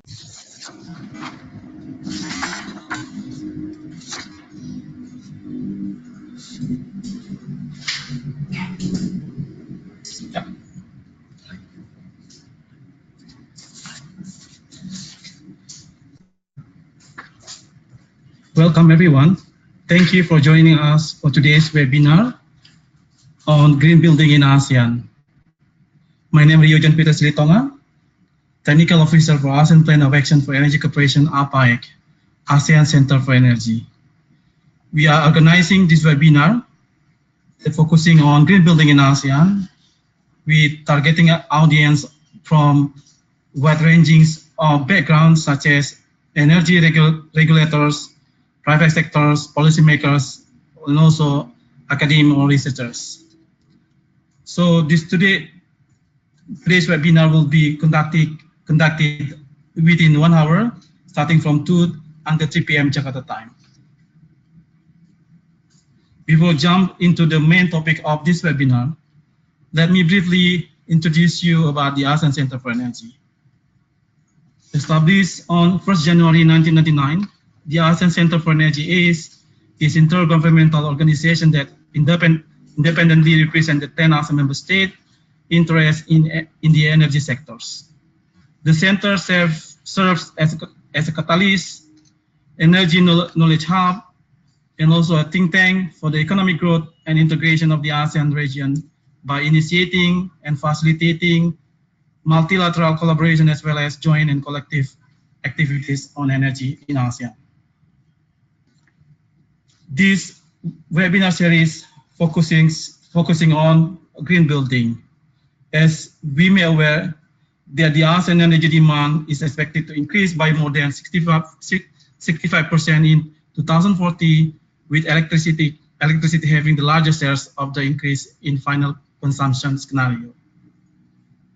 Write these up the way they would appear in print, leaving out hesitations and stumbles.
Welcome everyone. Thank you for joining us for today's webinar on green building in ASEAN. My name is Yojan Peter Silitonga, Technical Officer for ASEAN Plan of Action for Energy Cooperation APAEC, ASEAN Center for Energy. We are organizing this webinar focusing on green building in ASEAN. We targeting an audience from wide-ranging backgrounds such as energy regulators, private sectors, policymakers, and also academic or researchers. So today's webinar will be conducted within 1 hour, starting from 2 until 3 p.m. Jakarta time. Before jump into the main topic of this webinar, let me briefly introduce you about the ASEAN Center for Energy. Established on 1st January 1999, the ASEAN Center for Energy is this intergovernmental organization that independently represents the 10 ASEAN member states' interests in the energy sectors. The center serves as a catalyst, energy knowledge hub, and also a think tank for the economic growth and integration of the ASEAN region by initiating and facilitating multilateral collaboration as well as joint and collective activities on energy in ASEAN. This webinar series focusing on green building. As we may aware that the ASEAN energy demand is expected to increase by more than 65% in 2040, with electricity having the largest shares of the increase in final consumption scenario.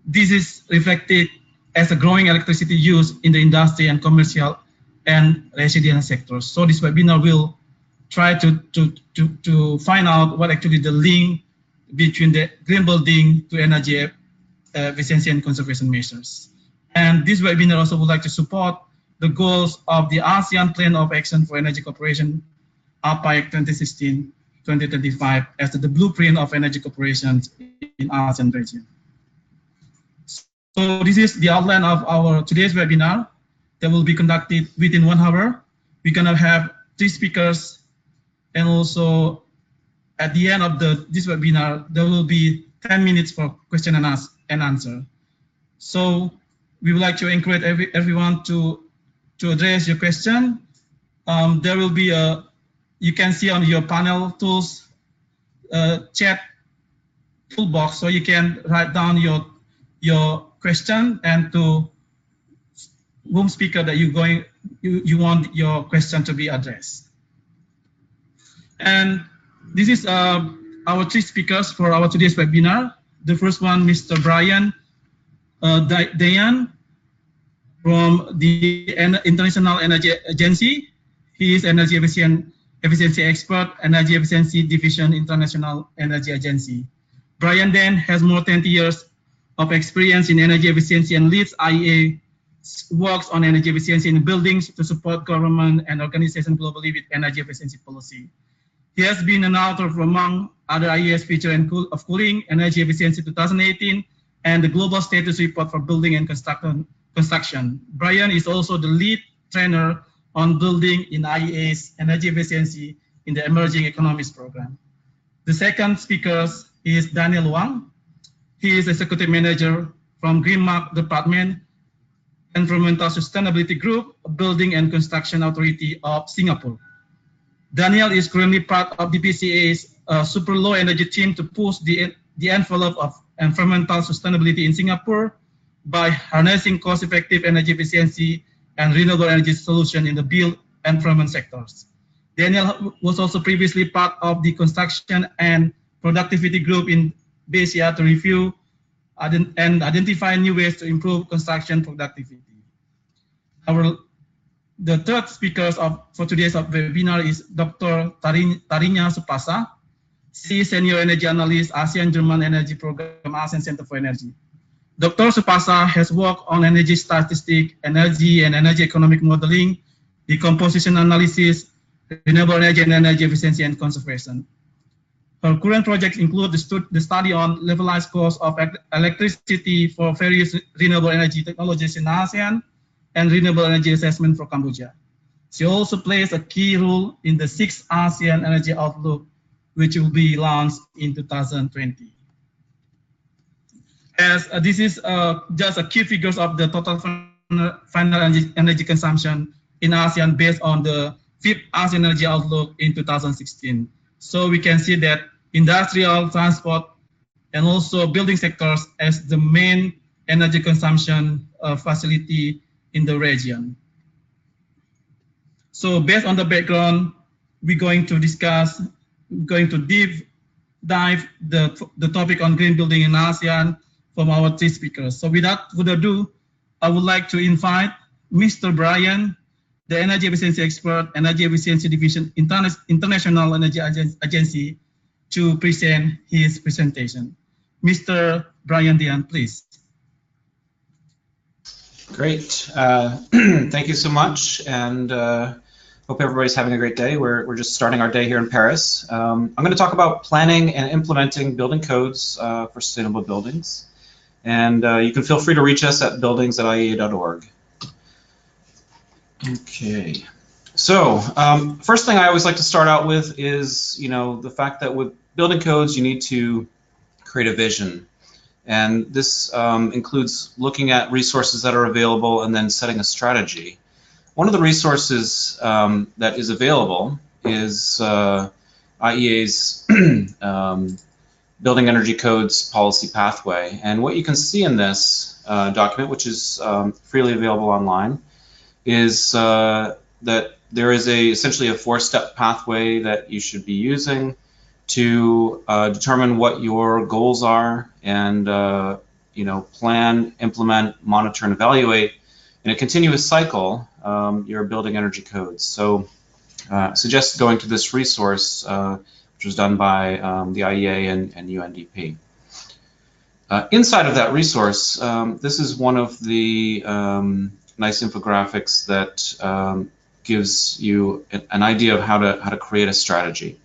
This is reflected as a growing electricity use in the industry and commercial and residential sectors. So this webinar will try to find out what actually the link between the green building to energy efficiency and conservation measures. And this webinar also would like to support the goals of the ASEAN Plan of Action for Energy Cooperation, APAEC 2016-2025, as the blueprint of energy cooperation in ASEAN region. So this is the outline of our today's webinar that will be conducted within 1 hour. We're gonna have 3 speakers, and also at the end of this webinar, there will be 10 minutes for question and answer. So we would like to encourage everyone to address your question. There will be you can see on your panel tools chat toolbox, so you can write down your question and to whom speaker that you want your question to be addressed. And this is our 3 speakers for our today's webinar. The first one, Mr. Brian Dayan from the International Energy Agency. He is energy efficiency expert, Energy Efficiency Division, International Energy Agency. Brian then has more than 20 years of experience in energy efficiency and leads IEA works on energy efficiency in buildings to support government and organizations globally with energy efficiency policy. He has been an author of, among other, IEA's Future of Cooling, Energy Efficiency 2018, and the Global Status Report for Building and Construction. Brian is also the lead trainer on building in IEA's Energy Efficiency in the Emerging Economies Program. The second speaker is Daniel Wang. He is Executive Manager from Greenmark Department, Environmental Sustainability Group, Building and Construction Authority of Singapore. Daniel is currently part of the BCA's super low energy team to push the envelope of environmental sustainability in Singapore by harnessing cost-effective energy efficiency and renewable energy solution in the built environment sectors. Daniel was also previously part of the construction and productivity group in BCA to review and identify new ways to improve construction productivity. The third speaker for today's webinar is Dr. Tharinya Supasa. She is Senior Energy Analyst, ASEAN-German Energy Program, ASEAN Center for Energy. Dr. Supasa has worked on energy statistics, energy and energy economic modeling, decomposition analysis, renewable energy and energy efficiency and conservation. Her current projects include the study on levelized cost of electricity for various renewable energy technologies in ASEAN and renewable energy assessment for Cambodia. She also plays a key role in the 6th ASEAN Energy Outlook, which will be launched in 2020. As this is just a key figures of the total final energy consumption in ASEAN based on the 5th ASEAN Energy Outlook in 2016. So we can see that industrial, transport, and also building sectors as the main energy consumption facility in the region. So based on the background, we're going to discuss, deep dive the topic on green building in ASEAN from our 3 speakers. So without further ado, I would like to invite Mr. Brian, the Energy Efficiency Expert, Energy Efficiency Division, International Energy Agency, to present his presentation. Mr. Brian Dian, please. Great. Thank you so much, and hope everybody's having a great day. We're just starting our day here in Paris. I'm going to talk about planning and implementing building codes for sustainable buildings. And you can feel free to reach us at buildings@iea.org. Okay. So first thing I always like to start out with is, the fact that with building codes, you need to create a vision. And this includes looking at resources that are available and then setting a strategy. One of the resources that is available is IEA's Building Energy Codes Policy Pathway. And what you can see in this document, which is freely available online, is that there is essentially a 4-step pathway that you should be using to determine what your goals are and plan, implement, monitor, and evaluate in a continuous cycle your building energy codes. So I suggest going to this resource, which was done by the IEA and UNDP. Inside of that resource, this is one of the nice infographics that gives you an idea of how to create a strategy.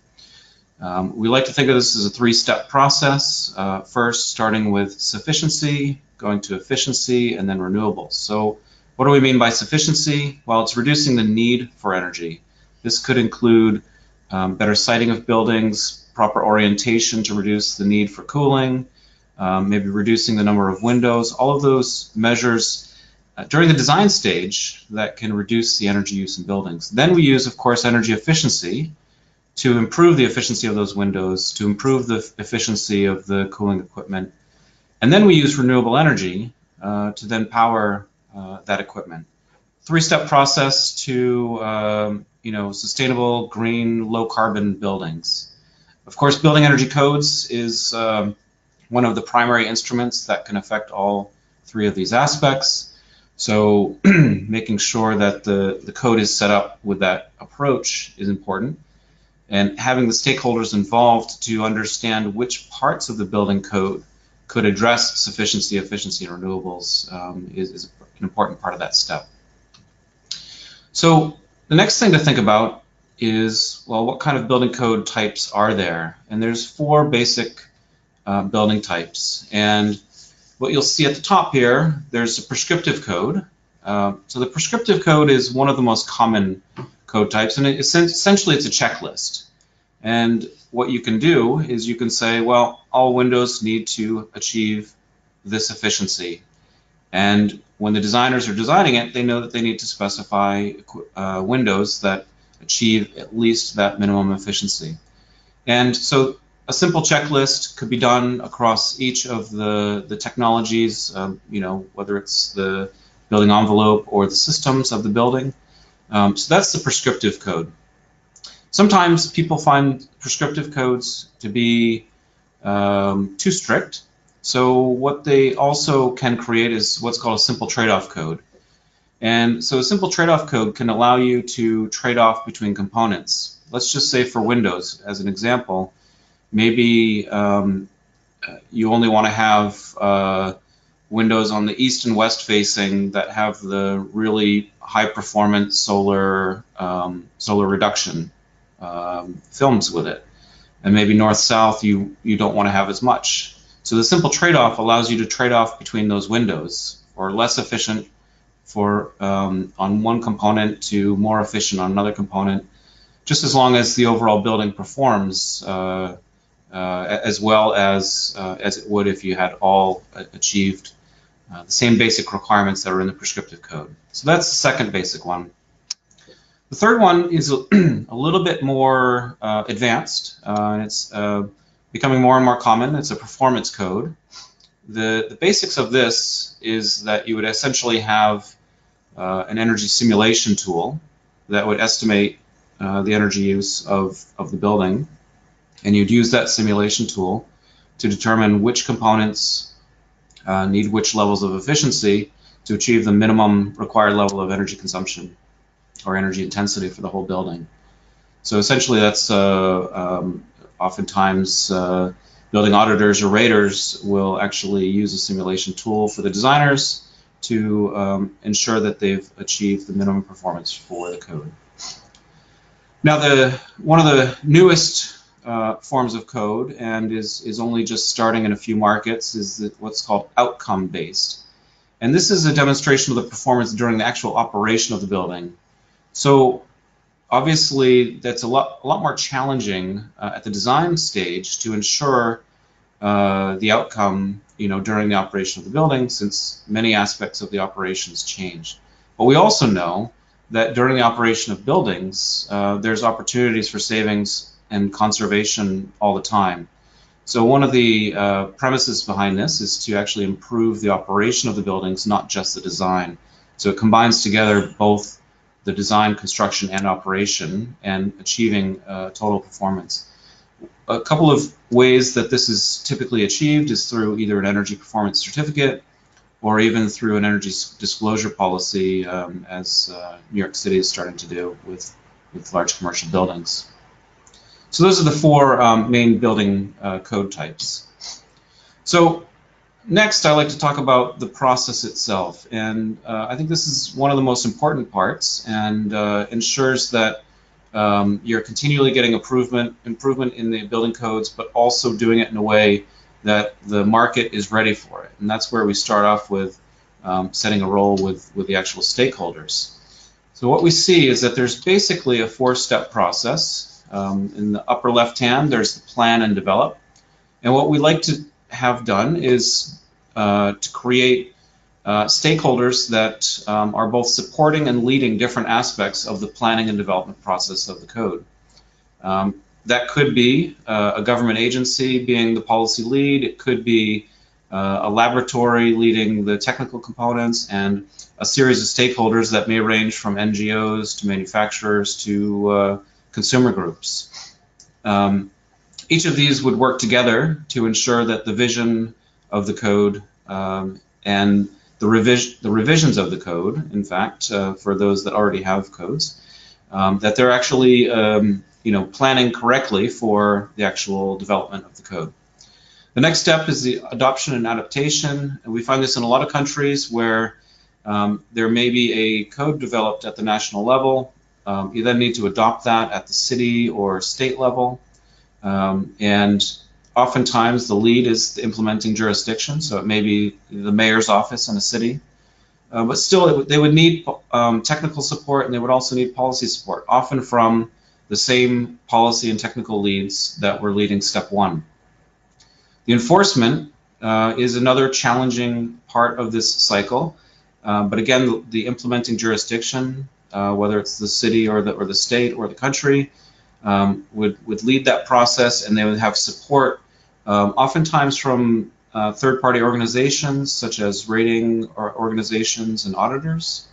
We like to think of this as a 3-step process, first starting with sufficiency, going to efficiency, and then renewables. So what do we mean by sufficiency? Well, it's reducing the need for energy. This could include better siting of buildings, proper orientation to reduce the need for cooling, maybe reducing the number of windows, all of those measures during the design stage that can reduce the energy use in buildings. Then we use, of course, energy efficiency to improve the efficiency of those windows, to improve the efficiency of the cooling equipment. And then we use renewable energy to then power that equipment. 3-step process to sustainable, green, low-carbon buildings. Of course, building energy codes is one of the primary instruments that can affect all 3 of these aspects. So making sure that the code is set up with that approach is important. And having the stakeholders involved to understand which parts of the building code could address sufficiency, efficiency, and renewables is an important part of that step. So the next thing to think about is, well, what kind of building code types are there? And there's 4 basic building types. And what you'll see at the top here, there's a prescriptive code. So the prescriptive code is one of the most common code types, and essentially it's a checklist. And what you can do is you can say, well, all windows need to achieve this efficiency. And when the designers are designing it, they know that they need to specify windows that achieve at least that minimum efficiency. And so a simple checklist could be done across each of the technologies, whether it's the building envelope or the systems of the building. So that's the prescriptive code. Sometimes people find prescriptive codes to be too strict. So what they also can create is what's called a simple trade-off code. And so a simple trade-off code can allow you to trade off between components. Let's just say for Windows, as an example, maybe you only want to have windows on the east and west facing that have the really high performance solar reduction films with it. And maybe north-south you don't want to have as much. So the simple trade-off allows you to trade off between those windows, or less efficient for on one component to more efficient on another component, just as long as the overall building performs as well as it would if you had all achieved the same basic requirements that are in the prescriptive code. So that's the second basic one. The third one is a little bit more advanced, and it's becoming more and more common. It's a performance code. The basics of this is that you would essentially have an energy simulation tool that would estimate the energy use of the building, and you'd use that simulation tool to determine which components need which levels of efficiency to achieve the minimum required level of energy consumption or energy intensity for the whole building. So essentially that's oftentimes building auditors or raters will actually use a simulation tool for the designers to ensure that they've achieved the minimum performance for the code. Now one of the newest forms of code, and is only just starting in a few markets, is what's called outcome-based. And this is a demonstration of the performance during the actual operation of the building. So obviously that's a lot more challenging at the design stage to ensure the outcome during the operation of the building, since many aspects of the operations change. But we also know that during the operation of buildings, there's opportunities for savings and conservation all the time. So one of the premises behind this is to actually improve the operation of the buildings, not just the design. So it combines together both the design, construction, and operation, and achieving total performance. A couple of ways that this is typically achieved is through either an energy performance certificate or even through an energy disclosure policy, as New York City is starting to do with large commercial buildings. So those are the four main building code types. So next, I'd like to talk about the process itself, and I think this is one of the most important parts, and ensures that you're continually getting improvement in the building codes, but also doing it in a way that the market is ready for it. And that's where we start off with setting a role with the actual stakeholders. So what we see is that there's basically a four-step process. In the upper left-hand, there's the plan and develop. And what we like to have done is to create stakeholders that are both supporting and leading different aspects of the planning and development process of the code. That could be a government agency being the policy lead. It could be a laboratory leading the technical components, and a series of stakeholders that may range from NGOs to manufacturers to consumer groups. Each of these would work together to ensure that the vision of the code and the revisions of the code, in fact, for those that already have codes, that they're actually planning correctly for the actual development of the code. The next step is the adoption and adaptation, and we find this in a lot of countries where there may be a code developed at the national level. You then need to adopt that at the city or state level, and oftentimes the lead is the implementing jurisdiction, so it may be the mayor's office in a city. But still, they would need technical support, and they would also need policy support, often from the same policy and technical leads that were leading step one. The enforcement is another challenging part of this cycle, but again, the implementing jurisdiction, whether it's the city or the state or the country, would lead that process, and they would have support oftentimes from third-party organizations such as rating organizations and auditors.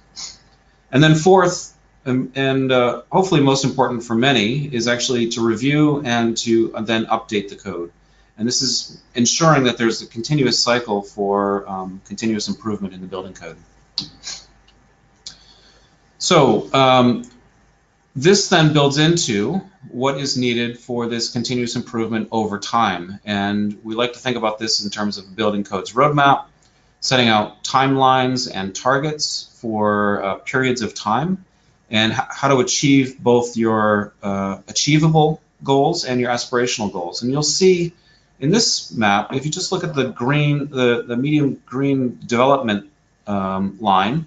And then fourth, and hopefully most important for many, is actually to review and to then update the code. And this is ensuring that there's a continuous cycle for continuous improvement in the building code. So this then builds into what is needed for this continuous improvement over time. And we like to think about this in terms of building codes roadmap. setting out timelines and targets for periods of time, and how to achieve both your achievable goals and your aspirational goals. And you'll see in this map, if you just look at the green, the medium green development line,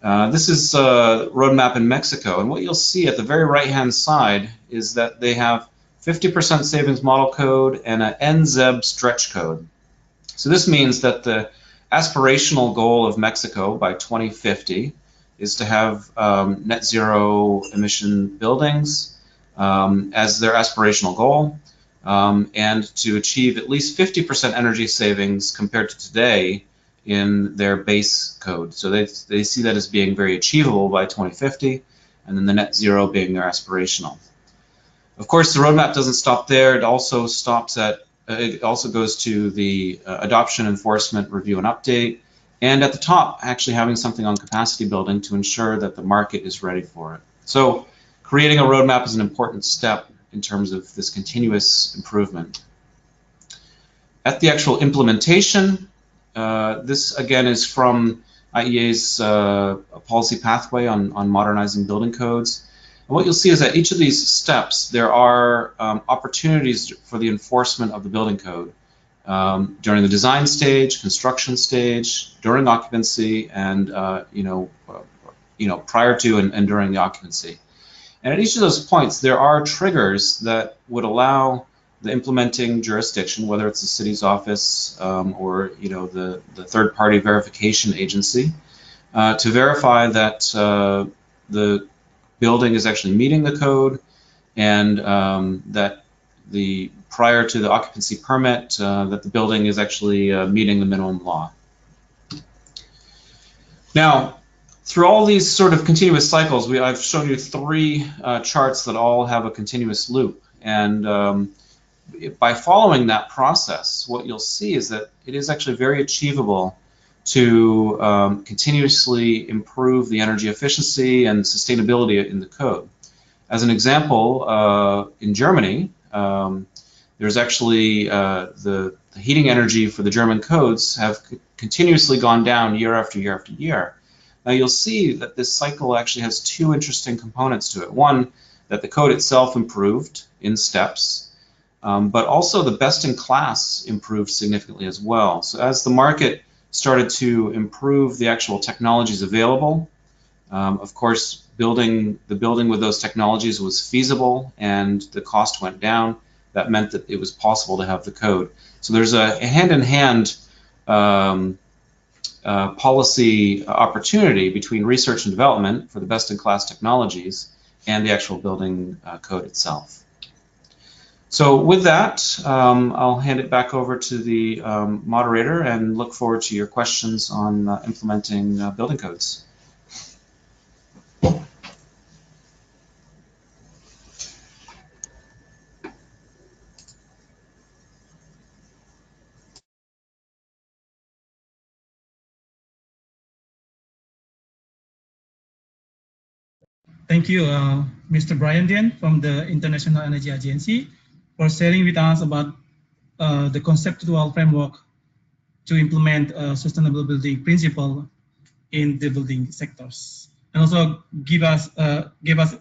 this is a roadmap in Mexico, and what you'll see at the very right-hand side is that they have 50% savings model code and an NZEB stretch code. So this means that the aspirational goal of Mexico by 2050 is to have net zero emission buildings as their aspirational goal, and to achieve at least 50% energy savings compared to today in their base code. So they see that as being very achievable by 2050, and then the net zero being their aspirational. Of course, the roadmap doesn't stop there. It also stops at, it also goes to the adoption, enforcement, review, and update. And at the top, actually having something on capacity building to ensure that the market is ready for it. So creating a roadmap is an important step in terms of this continuous improvement. At the actual implementation, this again is from IEA's policy pathway on modernizing building codes. And what you'll see is that each of these steps, there are opportunities for the enforcement of the building code during the design stage, construction stage, during occupancy, and prior to and during the occupancy. And at each of those points, there are triggers that would allow the implementing jurisdiction, whether it's the city's office or the third-party verification agency, to verify that the building is actually meeting the code, and that prior to the occupancy permit, that the building is actually meeting the minimum law. Now, through all these sort of continuous cycles, I've shown you 3 charts that all have a continuous loop, and by following that process, what you'll see is that it is actually very achievable to continuously improve the energy efficiency and sustainability in the code. As an example, in Germany, there's actually the heating energy for the German codes have continuously gone down year after year after year. Now you'll see that this cycle actually has 2 interesting components to it. One, that the code itself improved in steps, but also the best-in-class improved significantly as well. So as the market started to improve the actual technologies available, of course, the building with those technologies was feasible and the cost went down. That meant that it was possible to have the code. So there's a hand-in-hand policy opportunity between research and development for the best-in-class technologies and the actual building code itself. So with that, I'll hand it back over to the moderator and look forward to your questions on implementing building codes. Thank you, Mr. Brian Dian from the International Energy Agency, for sharing with us about the conceptual framework to implement sustainable building principle in the building sectors, and also give us a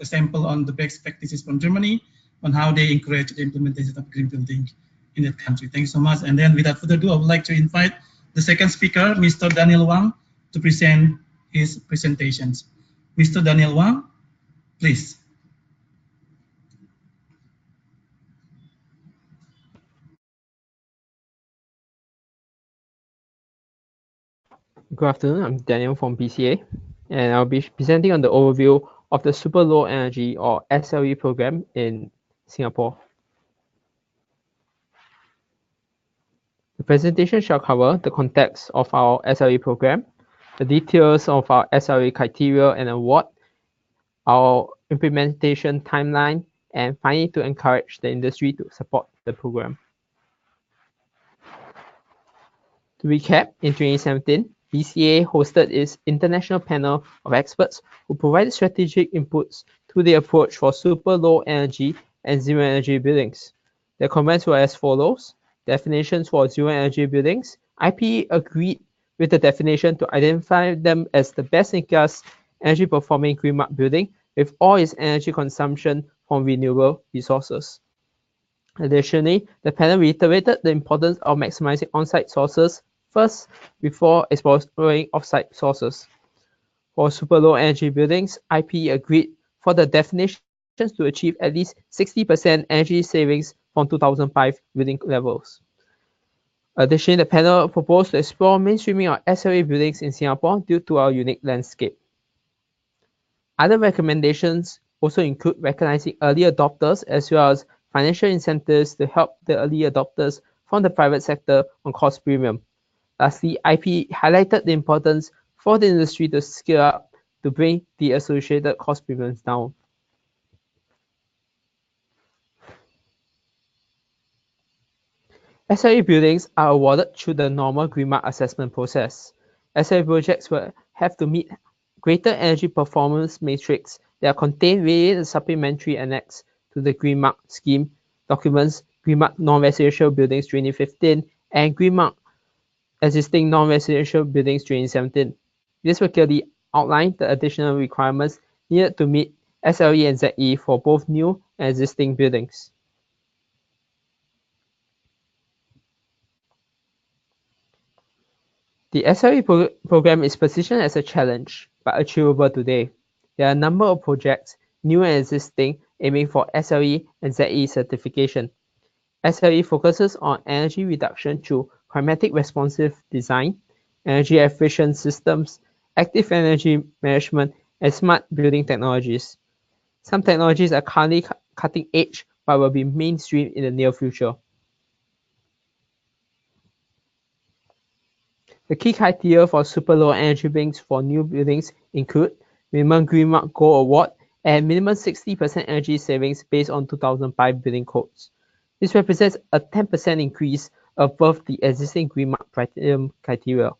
sample on the best practices from Germany on how they encourage the implementation of green building in that country. Thank you so much. And then without further ado, I would like to invite the second speaker, Mr. Daniel Wang, to present his presentations. Mr. Daniel Wang, please. Good afternoon, I'm Daniel from BCA, and I'll be presenting on the overview of the Super Low Energy or SLE program in Singapore. The presentation shall cover the context of our SLE program, the details of our SLE criteria and award, our implementation timeline, and finally to encourage the industry to support the program. To recap, in 2017, BCA hosted its international panel of experts who provided strategic inputs to the approach for super low energy and zero energy buildings. The comments were as follows: definitions for zero energy buildings. IPE agreed with the definition to identify them as the best-in-class energy-performing green mark building with all its energy consumption from renewable resources. Additionally, the panel reiterated the importance of maximizing on-site sources first before exploring off-site sources. For super low energy buildings, IPE agreed for the definitions to achieve at least 60% energy savings from 2005 building levels. Additionally, the panel proposed to explore mainstreaming of SLA buildings in Singapore due to our unique landscape. Other recommendations also include recognizing early adopters as well as financial incentives to help the early adopters from the private sector on cost premium. Lastly, IP highlighted the importance for the industry to scale up to bring the associated cost premiums down. SLA buildings are awarded through the normal green mark assessment process. SLA projects will have to meet greater energy performance matrix that are contained within the supplementary annex to the green mark scheme documents, green mark non-residential buildings 2015 and green mark existing non-residential buildings 2017. This will clearly outline the additional requirements needed to meet SLE and ZE for both new and existing buildings. The SLE program is positioned as a challenge, but achievable today. There are a number of projects, new and existing, aiming for SLE and ZE certification. SLE focuses on energy reduction through climatic responsive design, energy efficient systems, active energy management, and smart building technologies. Some technologies are currently cutting edge, but will be mainstream in the near future. The key criteria for super low energy buildings for new buildings include minimum Green Mark Gold Award and minimum 60% energy savings based on 2005 building codes. This represents a 10% increase above the existing Green Mark Platinum criteria.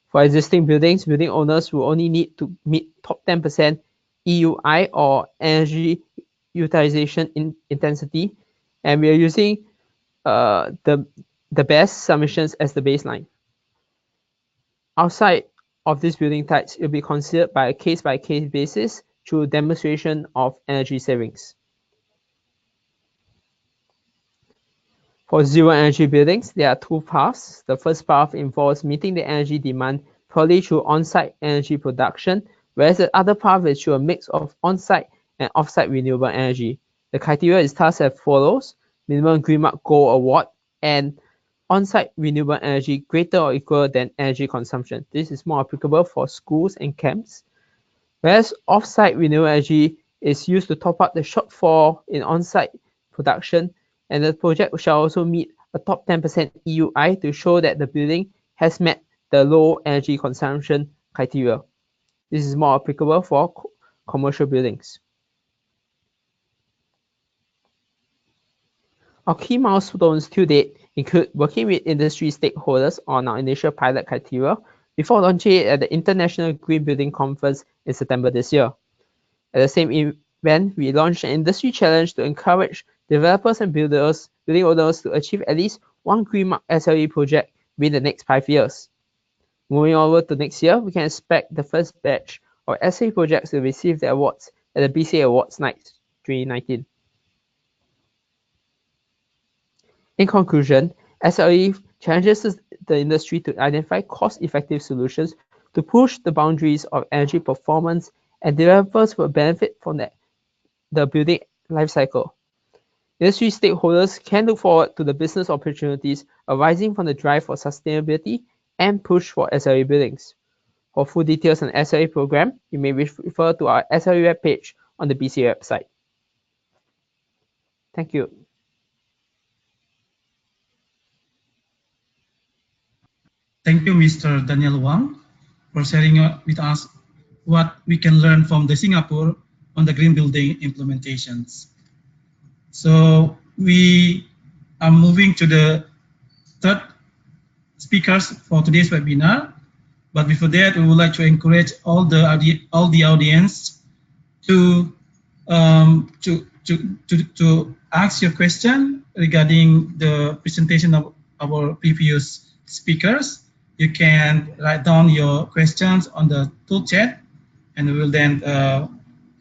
For existing buildings, building owners will only need to meet top 10% EUI or energy utilization intensity, and we are using the best submissions as the baseline. Outside of these building types, it will be considered by a case-by-case basis through demonstration of energy savings. For zero energy buildings, there are two paths. The first path involves meeting the energy demand purely through on-site energy production, whereas the other path is through a mix of on-site and off-site renewable energy. The criteria is thus as follows: minimum Green Mark Gold Award and on-site renewable energy greater or equal than energy consumption. This is more applicable for schools and camps, whereas off-site renewable energy is used to top up the shortfall in on-site production, and the project shall also meet a top 10% EUI to show that the building has met the low energy consumption criteria. This is more applicable for commercial buildings. Our key milestones to date include working with industry stakeholders on our initial pilot criteria before launching it at the International Green Building Conference in September this year. At the same event, we launched an industry challenge to encourage developers and building owners to achieve at least one Green Mark SLE project within the next 5 years. Moving over to next year, we can expect the first batch of SLE projects to receive their awards at the BCA Awards Night 2019. In conclusion, SLE challenges the industry to identify cost-effective solutions to push the boundaries of energy performance, and developers will benefit from the building lifecycle. Industry stakeholders can look forward to the business opportunities arising from the drive for sustainability and push for SLE buildings. For full details on the SLE program, you may refer to our SLE webpage on the BCA website. Thank you. Thank you, Mr. Daniel Wang, for sharing with us what we can learn from the Singapore on the green building implementations. So we are moving to the third speakers for today's webinar. But before that, we would like to encourage all the audience to ask your question regarding the presentation of our previous speakers. you can write down your questions on the tool chat, and we will then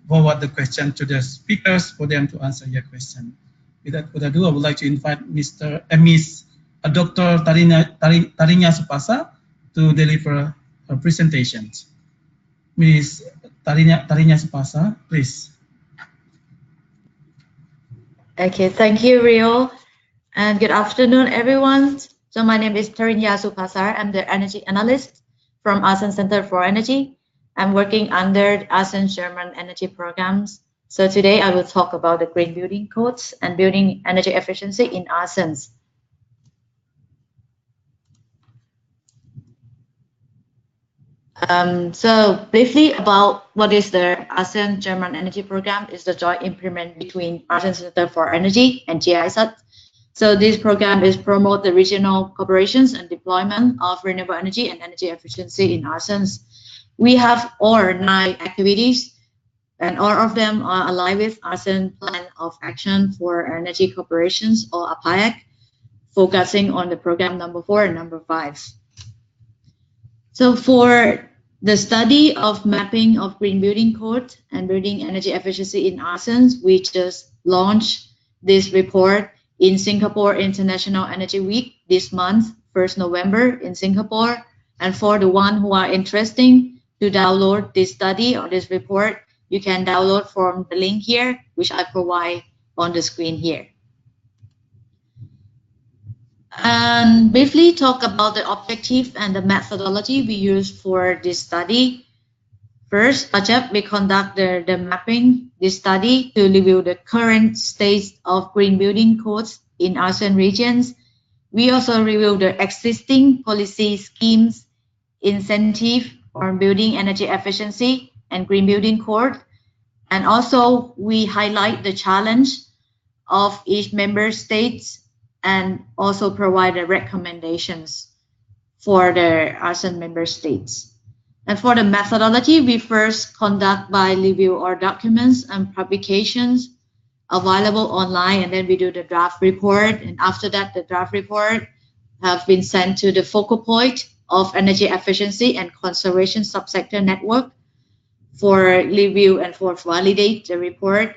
forward the question to the speakers for them to answer your question. Without further ado, I would like to invite Miss Dr. Tharinya Supasa to deliver her presentations. Miss Tharinya Supasa, please. Okay, thank you, Rio, and good afternoon, everyone. So my name is Tharinya Supasa. I'm the energy analyst from ASEAN Center for Energy. I'm working under ASEAN-German energy programs. So today I will talk about the green building codes and building energy efficiency in ASEAN. So briefly about what is the ASEAN-German energy program is the joint implement between ASEAN Center for Energy and GIZ. So this program is promote the regional cooperations and deployment of renewable energy and energy efficiency in ASEAN. We have all 9 activities, and all of them are aligned with ASEAN Plan of Action for Energy Cooperations, or APAEC, focusing on the program number 4 and number 5. So for the study of mapping of green building code and building energy efficiency in ASEAN, we just launched this report in Singapore International Energy Week this month, 1st November in Singapore. And for the one who are interested to download this study or this report, you can download from the link here, which I provide on the screen here. And briefly talk about the objective and the methodology we use for this study. First, AGEP, we conduct the mapping, this study to review the current state of green building codes in ASEAN regions. We also review the existing policy schemes, incentive for building energy efficiency and green building code. And also we highlight the challenge of each member states and also provide the recommendations for the ASEAN member states. And for the methodology, we first conduct by review our documents and publications available online, and then we do the draft report. And after that, the draft report have been sent to the focal point of energy efficiency and conservation subsector network for review and for validate the report.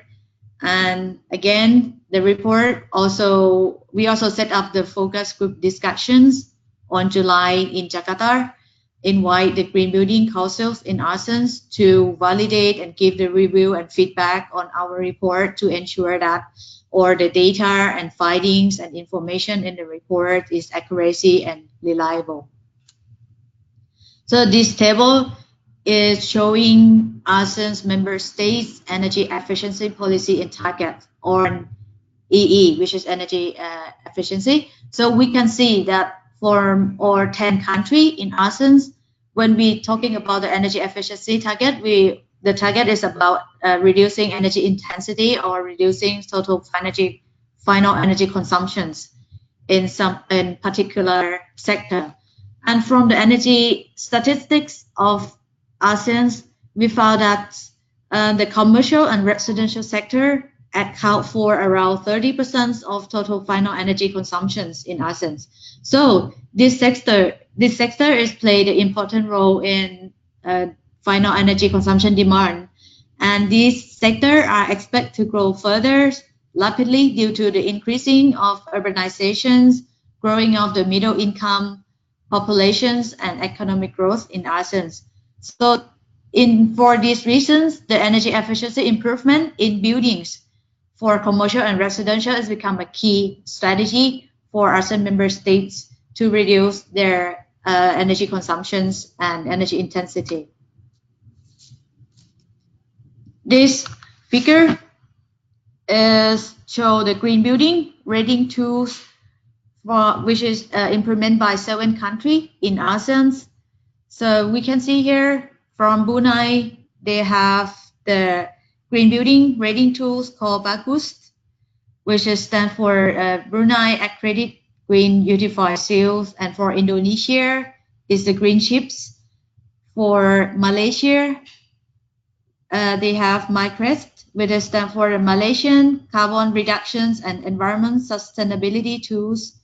And again, the report also, we also set up the focus group discussions on July in Jakarta, invite the green building councils in ASEAN to validate and give the review and feedback on our report to ensure that all the data and findings and information in the report is accuracy and reliable. So this table is showing ASEAN's member states energy efficiency policy and target, or EE, which is energy efficiency. So we can see that for all 10 countries in ASEAN, when we talking about the energy efficiency target, the target is about reducing energy intensity or reducing total final energy consumptions in particular sector. And from the energy statistics of ASEAN, we found that the commercial and residential sector account for around 30% of total final energy consumptions in ASEAN. So this sector is played an important role in final energy consumption demand, and these sectors are expected to grow further rapidly due to the increasing of urbanizations, growing of the middle income populations, and economic growth in ASEAN. So for these reasons, the energy efficiency improvement in buildings for commercial and residential has become a key strategy for ASEAN member states to reduce their energy consumptions and energy intensity. This figure shows the green building rating tools which is implemented by 7 countries in ASEAN. So we can see here from Brunei, they have the green building rating tools called Bagus, which stands for Brunei Accredited Green Unified Seals, and for Indonesia is the Green Chips. For Malaysia, they have MyCrest, which stands for the Malaysian Carbon Reductions and Environment Sustainability Tools.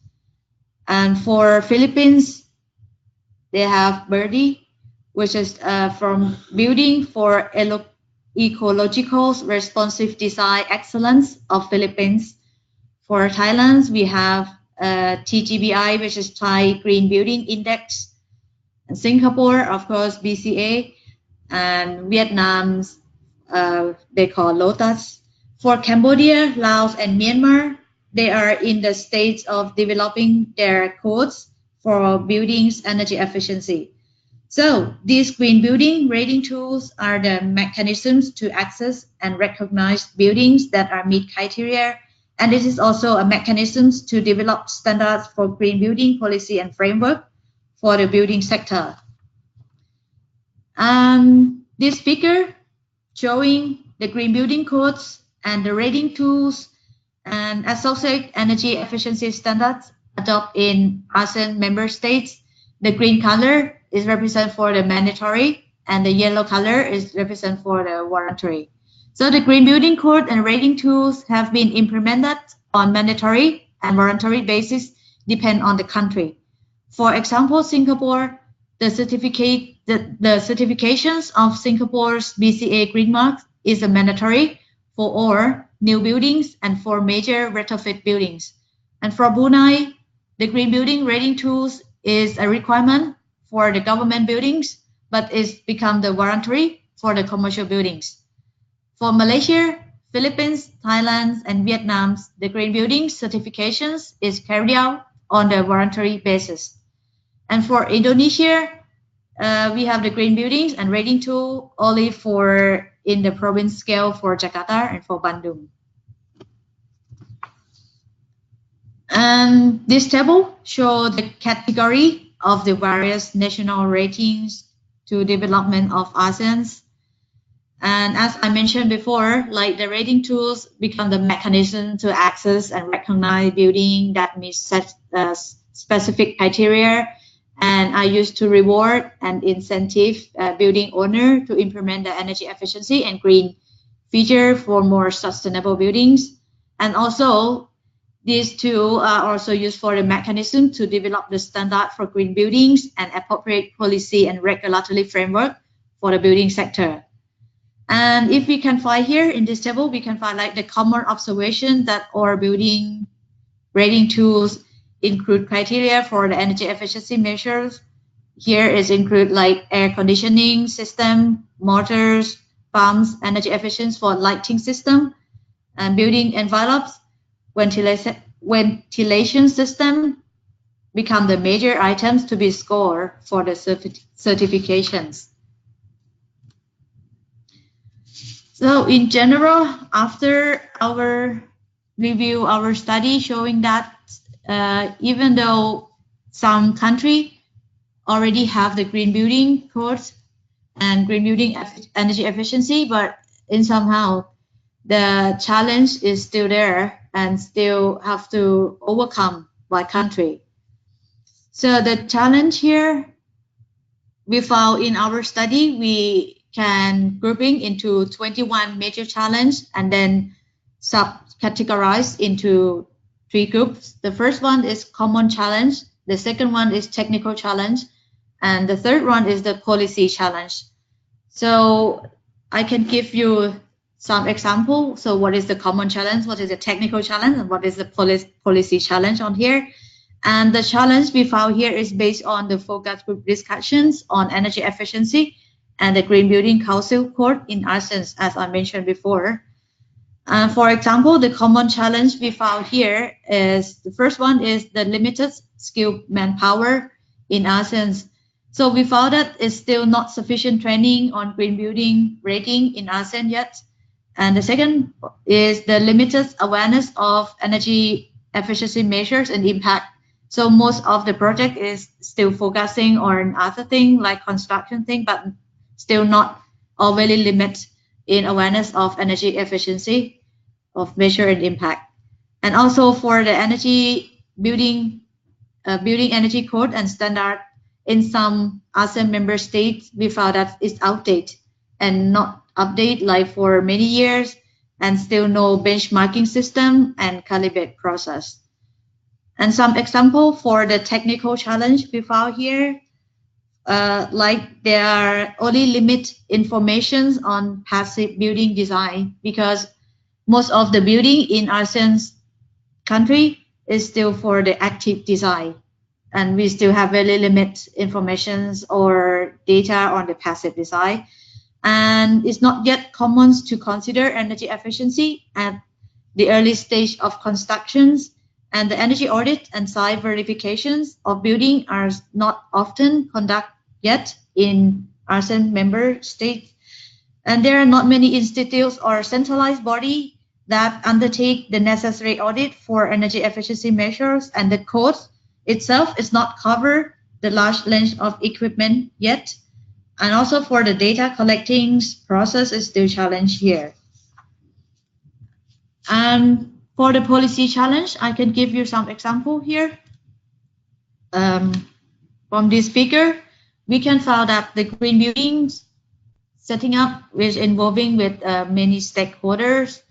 And for Philippines, They have Birdie, which is from Building for Ecological Responsive Design Excellence of Philippines. For Thailand, we have TGBI, which is Thai Green Building Index. And Singapore, of course, BCA, and Vietnam's they call Lotus. For Cambodia, Laos, and Myanmar, they are in the stage of developing their codes for buildings energy efficiency. So these green building rating tools are the mechanisms to access and recognize buildings that are meet criteria. And this is also a mechanism to develop standards for green building policy and framework for the building sector. This figure showing the green building codes and the rating tools and associated energy efficiency standards adopted in ASEAN member states. The green color is represent for the mandatory and the yellow color is represent for the voluntary. So the green building code and rating tools have been implemented on mandatory and voluntary basis depend on the country. For example, Singapore, the certifications of Singapore's BCA Green Mark is a mandatory for all new buildings and for major retrofit buildings. And for Brunei, the green building rating tools is a requirement for the government buildings, but it's become the voluntary for the commercial buildings. For Malaysia, Philippines, Thailand, and Vietnam, the green building certifications is carried out on the voluntary basis. And for Indonesia, we have the green buildings and rating tool only for in the province scale for Jakarta and for Bandung. And this table shows the category of the various national ratings to development of ASEAN. And as I mentioned before, like the rating tools become the mechanism to access and recognize building that meets specific criteria, and are used to reward and incentive building owner to implement the energy efficiency and green feature for more sustainable buildings. And also, these two are also used for the mechanism to develop the standard for green buildings and appropriate policy and regulatory framework for the building sector. And if we can find here in this table, we can find like the common observation that our building rating tools include criteria for the energy efficiency measures. Here is include like air conditioning system, motors, pumps, energy efficiency for lighting system, and building envelopes, ventilation system become the major items to be scored for the certifications. So in general, after our review, our study showing that even though some countries already have the green building codes and green building energy efficiency, but in somehow the challenge is still there and still have to overcome by country. So the challenge here we found in our study, we can grouping into 21 major challenges and then sub-categorize into 3 groups. The first one is common challenge, the second one is technical challenge, and the third one is the policy challenge. So I can give you some example. So what is the common challenge, what is the technical challenge, and what is the policy challenge on here? And the challenge we found here is based on the focus group discussions on energy efficiency and the Green Building Council Code in ASEAN, as I mentioned before. For example, the common challenge we found here is, the first one is the limited skilled manpower in ASEAN. So we found that it's still not sufficient training on green building rating in ASEAN yet. And the second is the limited awareness of energy efficiency measures and impact. So most of the project is still focusing on other things like construction thing, but still not overly limit in awareness of energy efficiency of measure and impact. And also for the energy building energy code and standard in some ASEAN member states, we found that it's outdated and not updated like for many years, and still no benchmarking system and calibrate process. And some example for the technical challenge we found here, like there are only limit information on passive building design, because most of the building in ASEAN's country is still for the active design, and we still have very limited information or data on the passive design. And it's not yet common to consider energy efficiency at the early stage of constructions, and the energy audit and site verifications of building are not often conducted yet in ASEAN member states. And there are not many institutes or centralized body that undertake the necessary audit for energy efficiency measures, and the code itself is not cover the large range of equipment yet. And also for the data collecting process is still challenge here. And for the policy challenge, I can give you some example here. From this figure, we can find that the green buildings setting up is involving with many stakeholders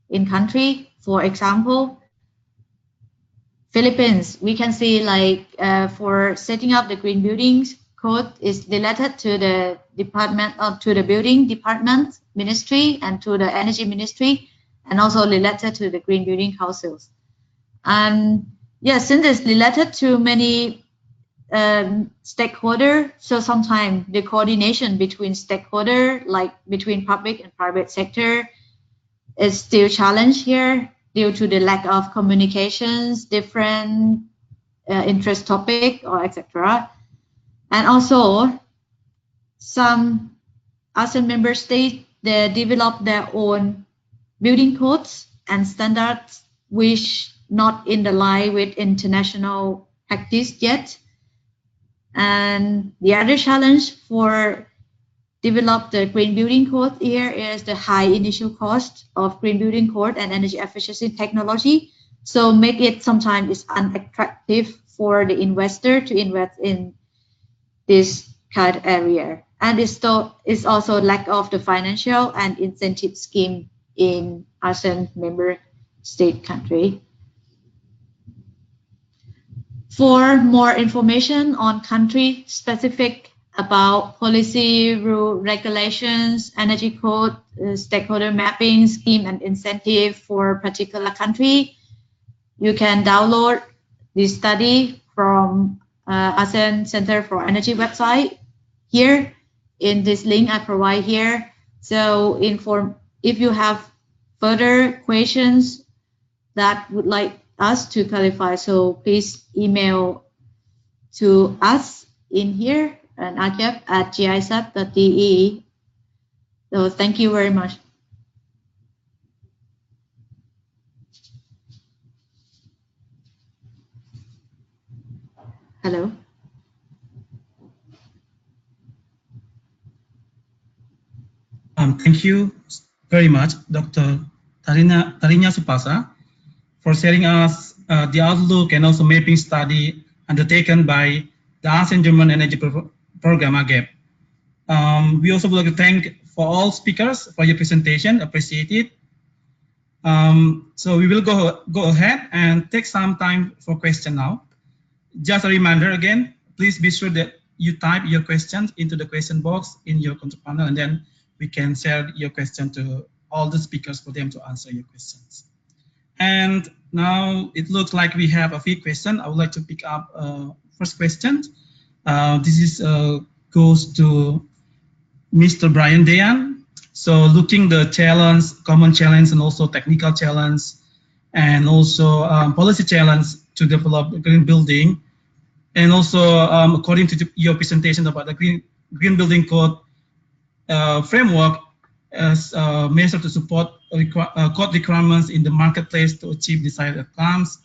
in country. For example, Philippines, we can see like for setting up the green buildings, code is related to the department to the building department ministry and to the energy ministry, and also related to the green building councils. And yes, since it's related to many stakeholder, so sometimes the coordination between stakeholder, like between public and private sector, is still challenged here due to the lack of communications, different interest topic, or etc. And also, some ASEAN member states, they develop their own building codes and standards which not in the line with international practice yet. And the other challenge for develop the green building code here is the high initial cost of green building code and energy efficiency technology. So make it sometimes it's unattractive for the investor to invest in this kind of area. And it's also lack of the financial and incentive scheme in ASEAN member state country. For more information on country specific about policy, rule, regulations, energy code, stakeholder mapping, scheme and incentive for particular country, you can download this study from ASEAN Center for Energy website here in this link I provide here. So if you have further questions that would like us to clarify, so please email to us in here and agep@gisap.de. So thank you very much. Hello. Thank you very much, Dr. Tharinya Supasa, for sharing us the outlook and also mapping study undertaken by the ASEAN-German Energy Program, AGEP. We also would like to thank for all speakers for your presentation, appreciate it. So we will go ahead and take some time for question now. Just a reminder again, please be sure that you type your questions into the question box in your control panel, and then we can share your question to all the speakers for them to answer your questions. And now it looks like we have a few questions. I would like to pick up first question. This is goes to Mr. Brian Dayan. So looking the challenge, common challenge, and also technical challenge, and also policy challenge to develop a green building, and also according to your presentation about the green building code framework as a measure to support code requirements in the marketplace to achieve desired outcomes.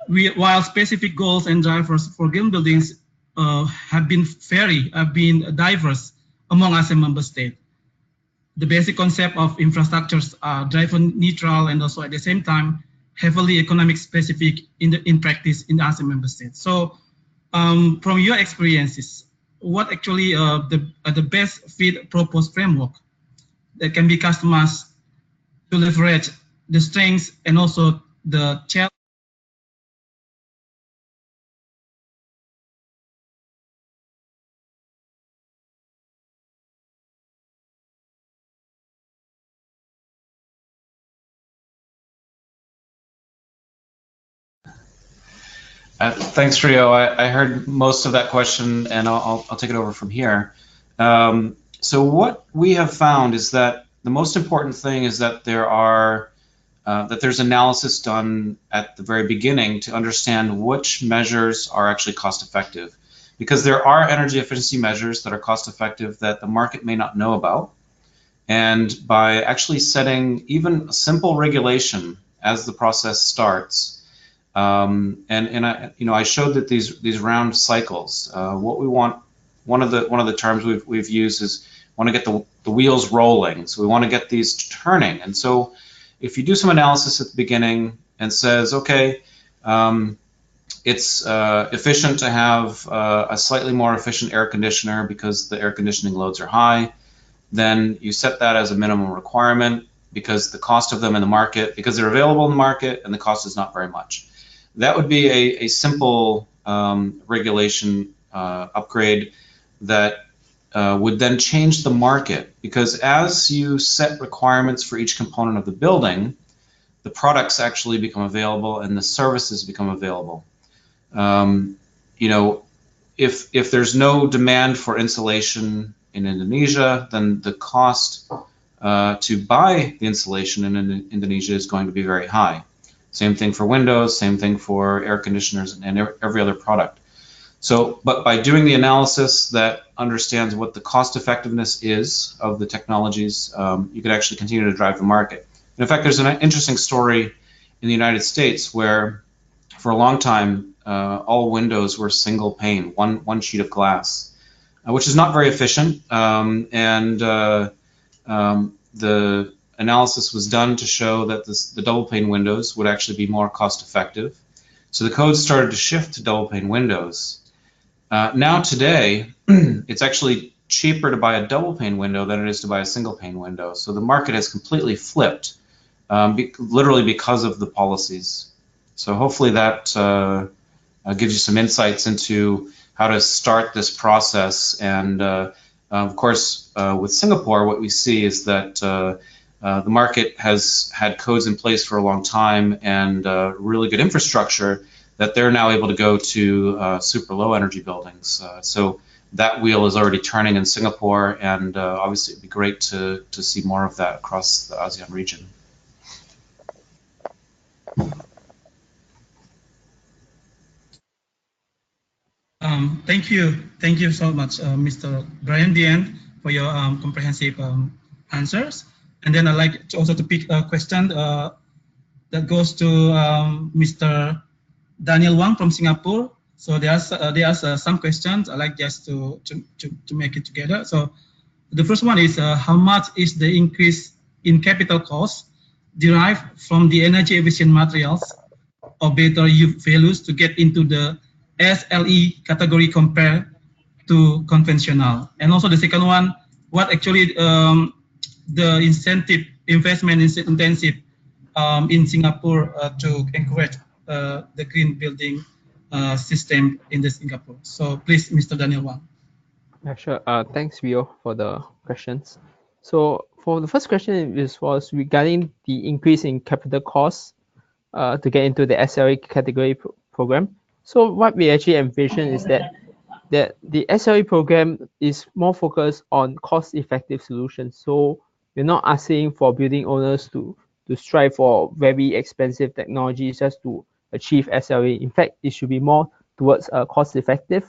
While specific goals and drivers for green buildings have been diverse among ASEAN member states. The basic concept of infrastructures are driver neutral and also at the same time heavily economic specific in practice in the ASEAN member states. So from your experiences, what actually the best fit proposed framework that can be customized to leverage the strengths and also the challenge Thanks, Rio. I heard most of that question, and I'll take it over from here. So what we have found is that the most important thing is that there's analysis done at the very beginning to understand which measures are actually cost effective, because there are energy efficiency measures that are cost effective that the market may not know about. And by actually setting even a simple regulation as the process starts, I showed that these round cycles. What we want, one of the terms we've used is want to get the wheels rolling. So we want to get these turning. And so if you do some analysis at the beginning and says, okay, it's efficient to have a slightly more efficient air conditioner because the air conditioning loads are high, then you set that as a minimum requirement because the cost of them in the market, because they're available in the market and the cost is not very much. That would be a simple regulation upgrade that would then change the market, because as you set requirements for each component of the building, the products actually become available and the services become available. If there's no demand for insulation in Indonesia, then the cost to buy the insulation in Indonesia is going to be very high. Same thing for windows, same thing for air conditioners and every other product. So, but by doing the analysis that understands what the cost effectiveness is of the technologies, you could actually continue to drive the market. And in fact, there's an interesting story in the United States where for a long time, all windows were single pane, one sheet of glass, which is not very efficient. The analysis was done to show that the double pane windows would actually be more cost effective. So the code started to shift to double pane windows. Now today, it's actually cheaper to buy a double pane window than it is to buy a single pane window. So the market has completely flipped, literally because of the policies. So hopefully that gives you some insights into how to start this process. And of course, with Singapore, what we see is that the market has had codes in place for a long time and really good infrastructure that they're now able to go to super low energy buildings. So that wheel is already turning in Singapore, and obviously it'd be great to see more of that across the ASEAN region. Thank you so much, Mr. Brian Dian, for your comprehensive answers. And then I'd like to also pick a question that goes to Mr. Daniel Wang from Singapore. So there's some questions I'd like just to make it together. So the first one is how much is the increase in capital cost derived from the energy efficient materials or better U values to get into the SLE category compared to conventional? And also the second one, what actually the investment intensive in Singapore to encourage the green building system in the Singapore? So please, Mr. Daniel Wang. Yeah, sure. Thanks, Rio, for the questions. So for the first question, it was regarding the increase in capital costs to get into the SLE category program. So what we actually envision is that the SLE program is more focused on cost-effective solutions. So we're not asking for building owners to strive for very expensive technologies just to achieve SLE. In fact, it should be more towards cost-effective.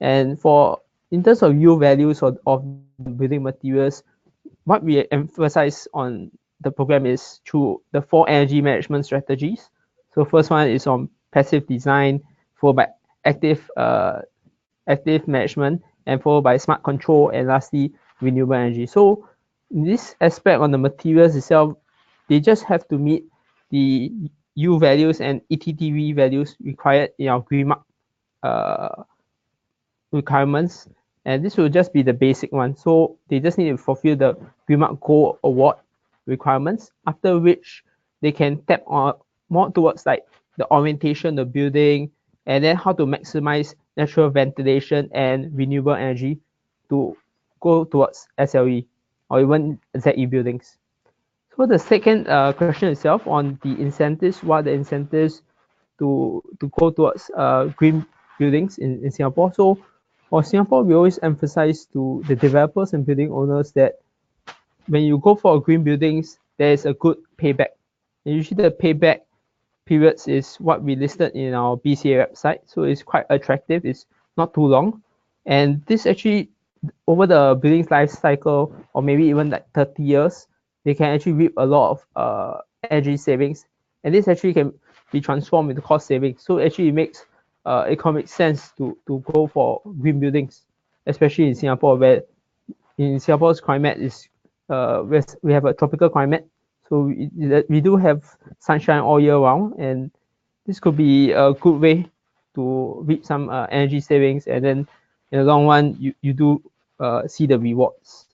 And in terms of U values of the building materials, what we emphasize on the program is through the 4 energy management strategies. So first one is on passive design, followed by active management, and followed by smart control, and lastly, renewable energy. So in this aspect on the materials itself, they just have to meet the U values and ETTV values required in our green mark requirements, and this will just be the basic one. So they just need to fulfill the green mark gold award requirements, after which they can tap on more towards like the orientation of the building, and then how to maximize natural ventilation and renewable energy to go towards SLE or even ZE buildings. So the second question itself on the incentives, what are the incentives to go towards green buildings in Singapore. So for Singapore, we always emphasize to the developers and building owners that when you go for green buildings, there is a good payback. And usually the payback periods is what we listed in our BCA website. So it's quite attractive. It's not too long. And this actually, over the building's life cycle, or maybe even like 30 years, they can actually reap a lot of energy savings. And this actually can be transformed into cost savings. So actually it makes economic sense to go for green buildings, especially in Singapore, where in Singapore's climate is we have a tropical climate, so we do have sunshine all year round, and this could be a good way to reap some energy savings, and then in the long run you do see the rewards.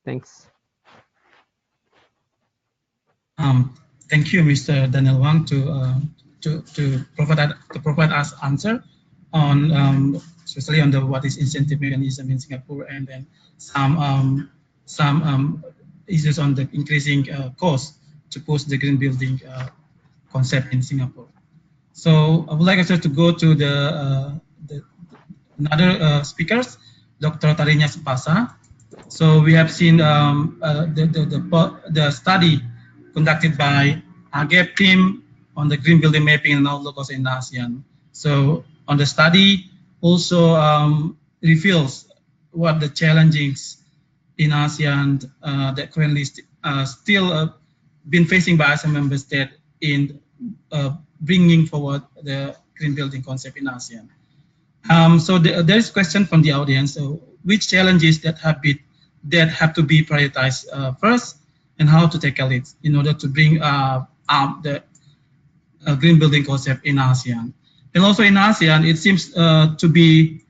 Thanks. Thank you, Mr. Daniel Wang, to provide us answer on especially on the what is incentive mechanism in Singapore, and then some issues on the increasing cost to push the green building concept in Singapore. So I would like also to go to the another speakers, Dr. Tharinya Supasa. So we have seen the study conducted by AGEP team on the green building mapping and outlook also in ASEAN. So on the study also reveals what the challenges in ASEAN that currently still been facing by ASEAN member state in bringing forward the green building concept in ASEAN. So there is a question from the audience. So which challenges that have to be prioritized first, and how to tackle it in order to bring up the green building concept in ASEAN. And also in ASEAN, it seems to be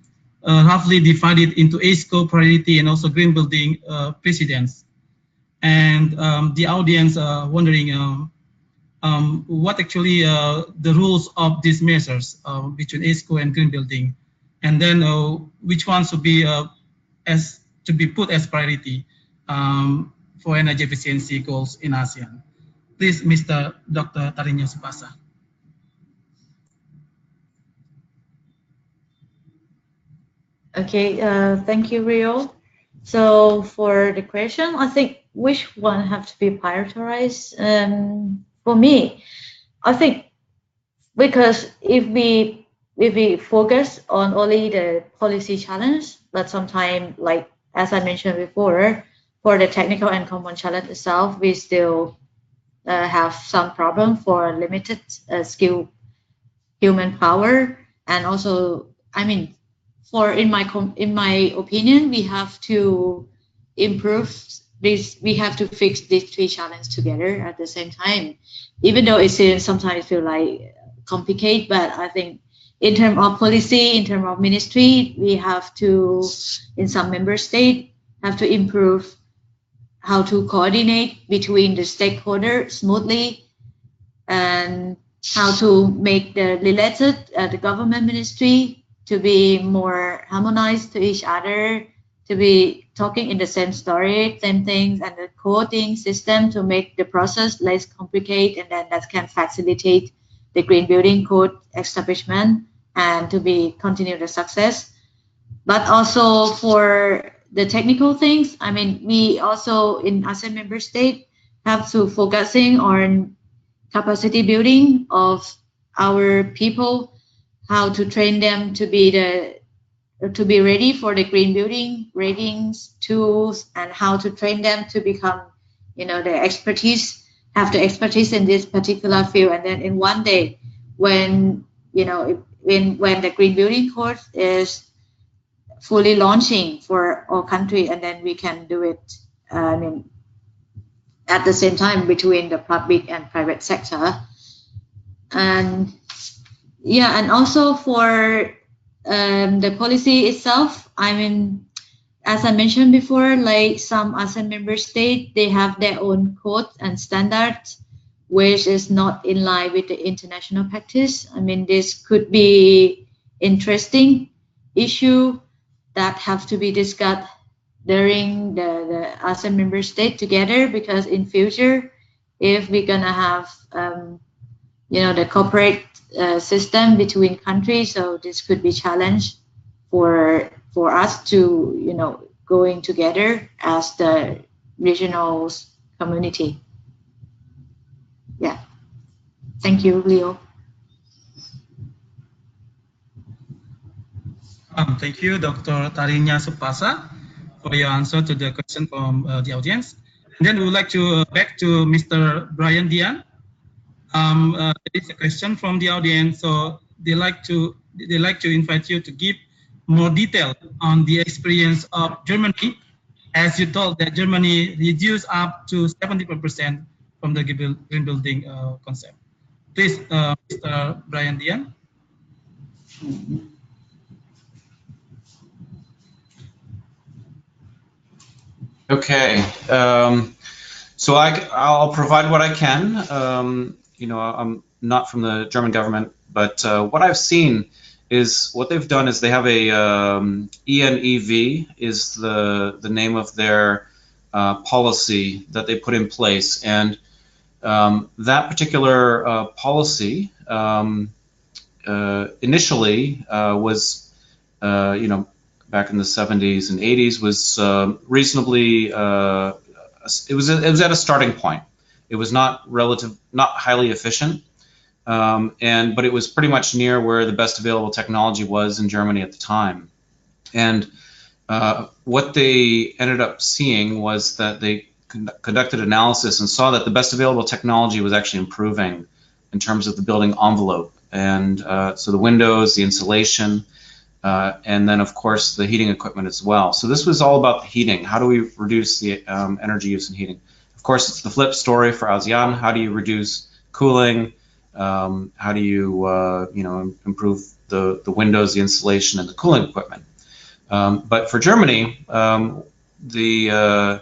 roughly divided into ASCO priority and also green building precedence. And the audience wondering what actually the rules of these measures between ASCO and green building, and then which ones should be put as priority for energy efficiency goals in ASEAN. Please, Dr. Tharinya Supasa. Okay, thank you, Rio. So for the question, I think which one have to be prioritized? For me, I think because if we focus on only the policy challenge, but sometimes, like as I mentioned before, for the technical and common challenge itself, we still have some problem for limited skill human power, and also, I mean, in my opinion, we have to improve this. We have to fix these three challenges together at the same time, even though it seems sometimes feel like complicated. But I think in terms of policy, in terms of ministry, we have to, in some member states, have to improve how to coordinate between the stakeholders smoothly, and how to make the related the government ministry to be more harmonized to each other, to be talking in the same story, same things, and the coding system to make the process less complicated, and then that can facilitate the green building code establishment and to be continue the success. But also for the technical things, I mean, we also in ASEAN member state have to focusing on capacity building of our people, how to train them to be ready for the green building ratings tools, and how to train them to become, the have the expertise in this particular field. And then in one day, when when the green building course is fully launching for our country, and then we can do it at the same time between the public and private sector. And yeah, and also for the policy itself, I mean, as I mentioned before, like some ASEAN member states, they have their own code and standards, which is not in line with the international practice. I mean, this could be interesting issue that have to be discussed during the ASEAN member state together, because in future, if we're gonna have the corporate system between countries. So this could be challenge for us to going together as the regional community. Yeah. Thank you, Leo. Thank you, Dr. Tharinya Supasa, for your answer to the question from the audience. And then we would like to back to Mr. Brian Dian. There is a question from the audience, so they like to invite you to give more detail on the experience of Germany, as you told that Germany reduced up to 75% from the green building concept. Please, Mr. Brian Dian. Okay, so I'll provide what I can. I'm not from the German government, but what I've seen is what they've done is they have a ENEV is the name of their policy that they put in place, and that particular policy initially was back in the 70s and 80s was reasonably it was at a starting point. It was not highly efficient, but it was pretty much near where the best available technology was in Germany at the time. And what they ended up seeing was that they conducted analysis and saw that the best available technology was actually improving in terms of the building envelope, and so the windows, the insulation, and then of course the heating equipment as well. So this was all about the heating. How do we reduce the energy use in heating? Of course, it's the flip story for ASEAN. How do you reduce cooling? How do you improve the windows, the insulation, and the cooling equipment? But for Germany, the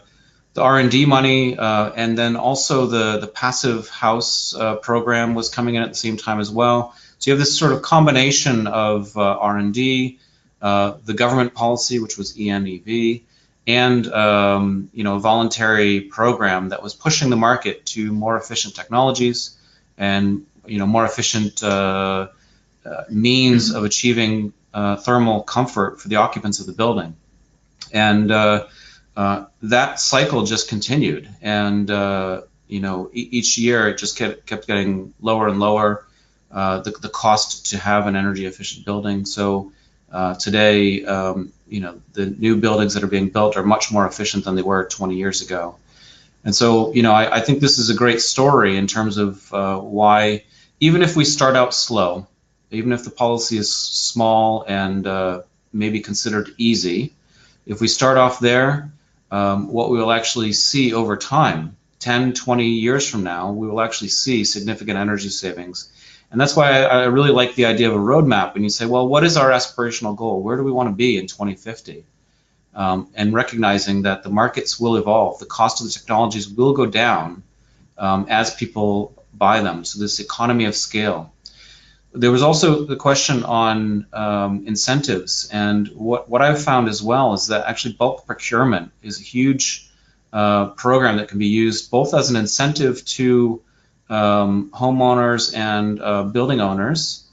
R&D money and then also the passive house program was coming in at the same time as well. So you have this sort of combination of R&D, the government policy, which was ENEV, and a voluntary program that was pushing the market to more efficient technologies and more efficient means of achieving thermal comfort for the occupants of the building. And that cycle just continued, and each year it just kept getting lower and lower. The cost to have an energy efficient building. So today, the new buildings that are being built are much more efficient than they were 20 years ago. And so, I think this is a great story in terms of why, even if we start out slow, even if the policy is small and maybe considered easy, if we start off there, what we will actually see over time, 10, 20 years from now, we will actually see significant energy savings. And that's why I really like the idea of a roadmap. When you say, well, what is our aspirational goal? Where do we want to be in 2050? And recognizing that the markets will evolve, the cost of the technologies will go down as people buy them. So this economy of scale. There was also the question on incentives, and what I've found as well is that actually bulk procurement is a huge program that can be used both as an incentive to homeowners and building owners.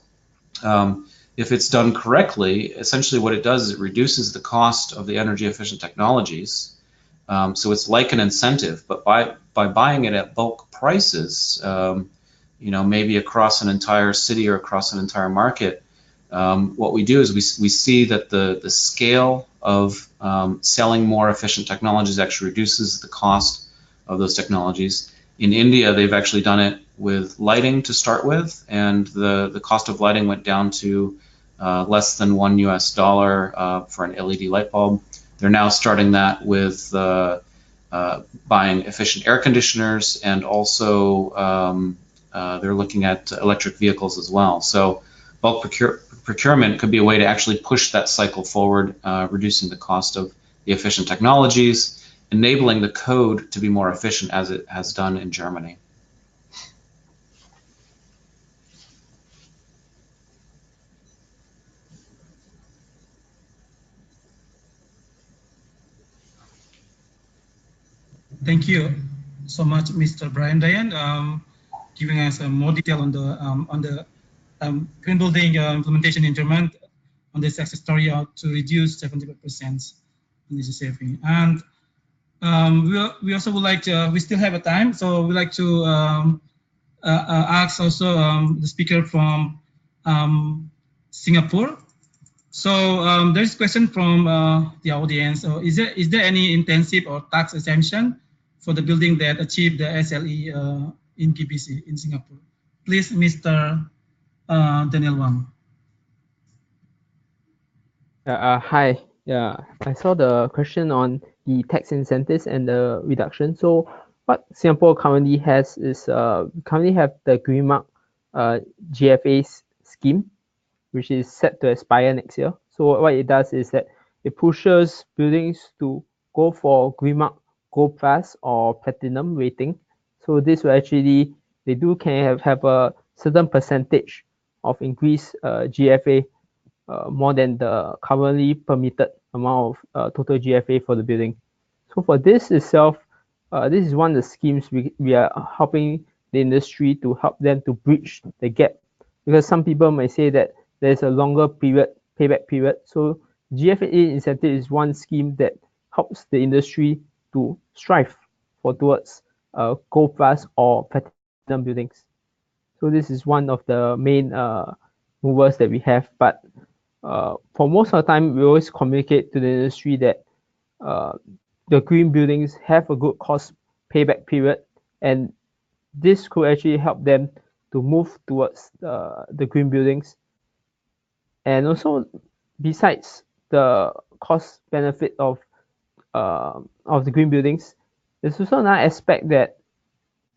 If it's done correctly, essentially what it does is it reduces the cost of the energy efficient technologies. So it's like an incentive, but by buying it at bulk prices, maybe across an entire city or across an entire market, what we do is we see that the scale of selling more efficient technologies actually reduces the cost of those technologies. In India, they've actually done it with lighting to start with, and the cost of lighting went down to less than $1 US for an LED light bulb. They're now starting that with buying efficient air conditioners, and also they're looking at electric vehicles as well. So bulk procurement could be a way to actually push that cycle forward, reducing the cost of the efficient technologies, enabling the code to be more efficient as it has done in Germany. Thank you so much, Mr. Brian Dian. giving us more detail on the green building implementation in Germany on the success story to reduce 75% energy saving. And we also would like to, we still have a time, so we'd like to ask also the speaker from Singapore. So there's a question from the audience. Is there any intensive or tax exemption for the building that achieve the SLE in GBC in Singapore? Please, Mr. Daniel Wang. Hi. Yeah, I saw the question on the tax incentives and the reduction. So what Singapore currently has is currently have the Green Mark GFA scheme, which is set to expire next year. So what it does is that it pushes buildings to go for Green Mark Gold Plus or Platinum rating. So this will actually, they can have a certain percentage of increased GFA more than the currently permitted amount of total GFA for the building. So for this itself, this is one of the schemes we are helping the industry to help them to bridge the gap, because some people may say that there's a longer payback period. So GFA incentive is one scheme that helps the industry to strive towards Gold Plus or Platinum buildings. So this is one of the main movers that we have. But for most of the time, we always communicate to the industry that the green buildings have a good cost payback period, and this could actually help them to move towards the green buildings. And also, besides the cost benefit of the green buildings, there's also another aspect that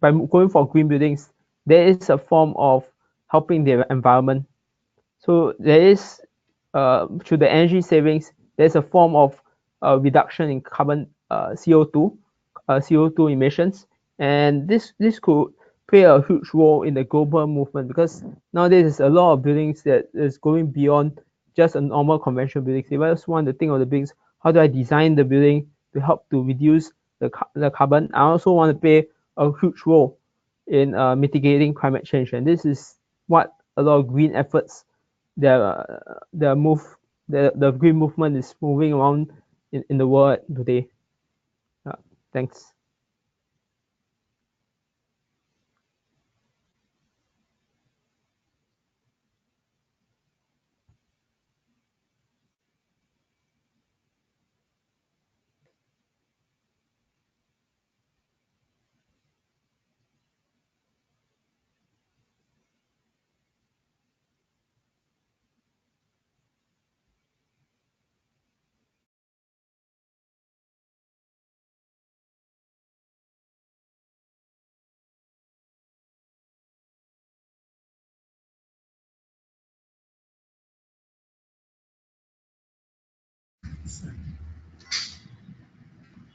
by going for green buildings, there is a form of helping the environment. So there is, through the energy savings, there's a form of reduction in carbon CO2 emissions, and this could play a huge role in the global movement, because nowadays there's a lot of buildings that is going beyond just a normal conventional building. They just want to think of the buildings, how do I design the building to help to reduce the carbon? I also want to play a huge role in mitigating climate change, and this is what a lot of green efforts, the green movement is moving around in the world today. Thanks.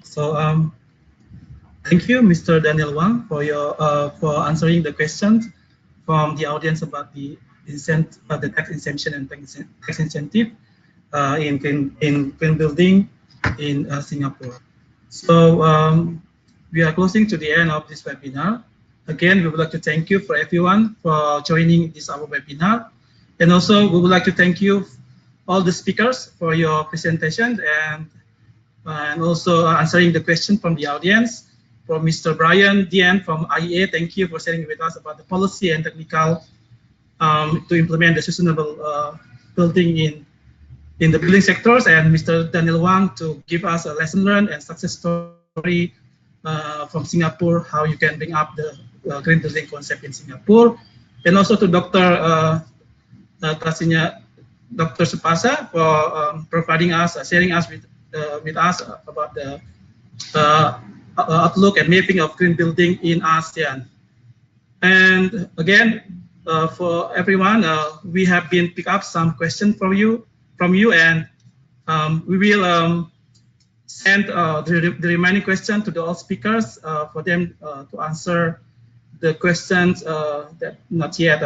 So thank you, Mr. Daniel Wang, for your for answering the questions from the audience about the tax exemption and tax incentive in green building in Singapore. So we are closing to the end of this webinar. Again, we would like to thank you for everyone for joining this our webinar, and also we would like to thank you all the speakers for your presentation and also answering the question from the audience. From Mr. Brian Dian from IEA, thank you for sharing with us about the policy and technical to implement the sustainable building in the building sectors, and Mr. Daniel Wang to give us a lesson learned and success story from Singapore, how you can bring up the green building concept in Singapore, and also to Dr. Dr. Supasa for providing us, sharing us with us about the outlook and mapping of green building in ASEAN. And again, for everyone, we have been pick up some questions from you, and we will send the remaining questions to the all speakers for them to answer the questions that not yet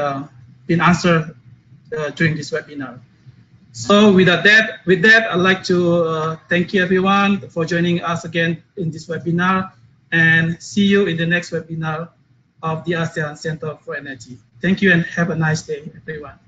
been answered during this webinar. So with that, I'd like to thank you everyone for joining us again in this webinar, and see you in the next webinar of the ASEAN Center for Energy. Thank you and have a nice day, everyone.